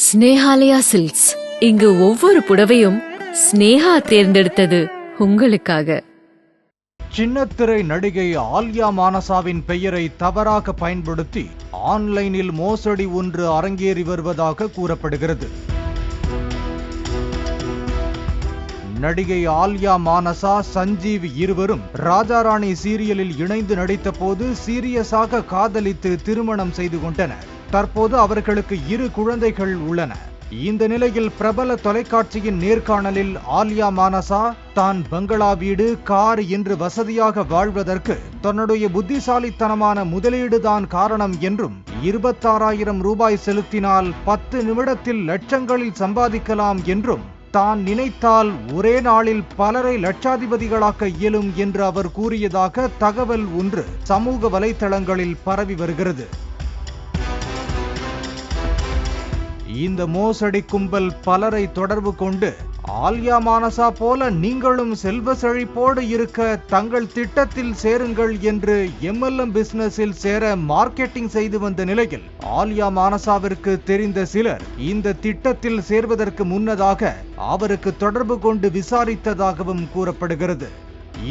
Snehalaya silks. இங்கு ஒவ்வொரு புடவையும் ஸ்னேஹா தேர்ந்தெடுத்தது உங்களுக்காக. சின்னத்திரை நடிகை ஆல்யா மானசாவின் பெயரை தவறாக பயன்படுத்தி ஆன்லைனில் மோசடி ஒன்று அரங்கேறி வருவதாக கூறப்படுகிறது. நடிகை ஆல்யா மானசா, சஞ்சீவ் இருவரும் ராஜாராணி சீரியலில் இணைந்து நடித்த போது சீரியஸாக காதலித்து திருமணம் செய்து கொண்டனர். தற்போது அவர்களுக்கு 2 குழந்தைகள் உள்ளன. இந்த நிலையில் பிரபல தொலைக்காட்சியின் நேர்காணலில் ஆல்யா மானசா தான் பங்களா வீடு, கார் என்று வசதியாக வாழ்வதற்கு தன்னுடைய புத்திசாலித்தனமான முதலீடுதான் காரணம் என்றும் 26,000 ரூபாய் செலுத்தினால் 10 நிமிடத்தில் லட்சங்களில் சம்பாதிக்கலாம் என்றும் தான் நினைத்தால் ஒரே நாளில் பலரை லட்சாதிபதிகளாக்க இயலும் என்று அவர் கூறியதாக தகவல் ஒன்று சமூக வலைதளங்களில் பரவி வருகிறது. இந்த மோசடி கும்பல் பலரை தொடர்பு கொண்டு ஆல்யா மானசா போல நீங்களும் செல்வ செழிப்போடு இருக்க தங்கள் திட்டத்தில் சேருங்கள் என்று MLM பிசினஸில் சேர மார்க்கெட்டிங் செய்து வந்த நிலையில் ஆல்யா மானசாவிற்கு தெரிந்த சிலர் இந்த திட்டத்தில் சேர்வதற்கு முன்னதாக அவருக்கு தொடர்பு கொண்டு விசாரித்ததாகவும் கூறப்படுகிறது.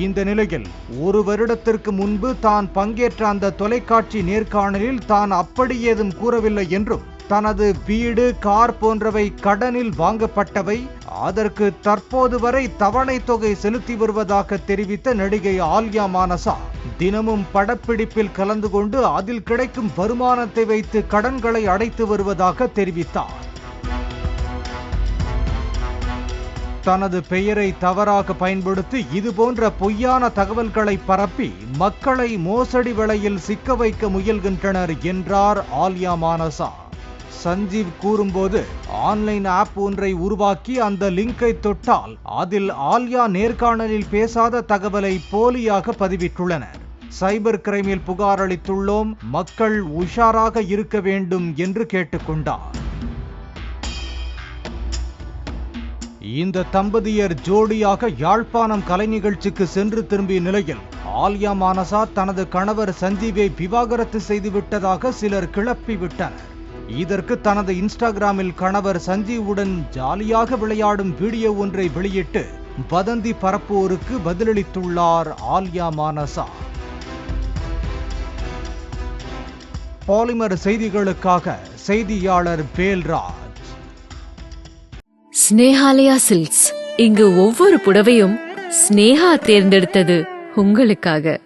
இந்த நிலையில் 1 வருடத்திற்கு முன்பு தான் பங்கேற்ற அந்த தொலைக்காட்சி நேர்காணலில் தான் அப்படி ஏதும் கூறவில்லை என்றும் தனது வீடு, கார் போன்றவை கடனில் வாங்கப்பட்டவை, அதற்கு தற்போது வரை தவணை தொகை செலுத்தி வருவதாக தெரிவித்த நடிகை ஆல்யா மானசா தினமும் படப்பிடிப்பில் கலந்து கொண்டு அதில் கிடைக்கும் வருமானத்தை வைத்து கடன்களை அடைத்து வருவதாக தெரிவித்தார். தனது பெயரை தவறாக பயன்படுத்தி இதுபோன்ற பொய்யான தகவல்களை பரப்பி மக்களை மோசடி வலையில் சிக்க வைக்க முயல்கின்றனர் என்றார் ஆல்யா மானசா. சஞ்சீவ் கூறும்போது, ஆன்லைன் ஆப் ஒன்றை உருவாக்கி அந்த லிங்கை தொட்டால் அதில் ஆல்யா நேர்காணலில் பேசாத தகவலை போலியாக பதிவிட்டுள்ளனர். சைபர் கிரைமில் புகார் அளித்துள்ளோம், மக்கள் உஷாராக இருக்க வேண்டும் என்று கேட்டுக்கொண்டார். இந்த தம்பதியர் ஜோடியாக யாழ்ப்பாணம் கலை நிகழ்ச்சிக்கு சென்று திரும்பிய நிலையில் ஆல்யா மானசா தனது கணவர் சஞ்சீவை விவாகரத்து செய்துவிட்டதாக சிலர் கிளப்பிவிட்டனர். இதற்கு தனது இன்ஸ்டாகிராமில் கணவர் சஞ்சீவுடன் ஜாலியாக விளையாடும் வீடியோ ஒன்றை வெளியிட்டு வதந்தி பரப்புவோருக்கு பதிலளித்துள்ளார் ஆல்யா மானசா. பாலிமர் செய்திகளுக்காக செய்தியாளர் வேல்ராஜ். ஸ்னேஹாலயா சில்க்ஸ். இங்கு ஒவ்வொரு புடவையும் ஸ்னேஹா தேர்ந்தெடுத்தது உங்களுக்காக.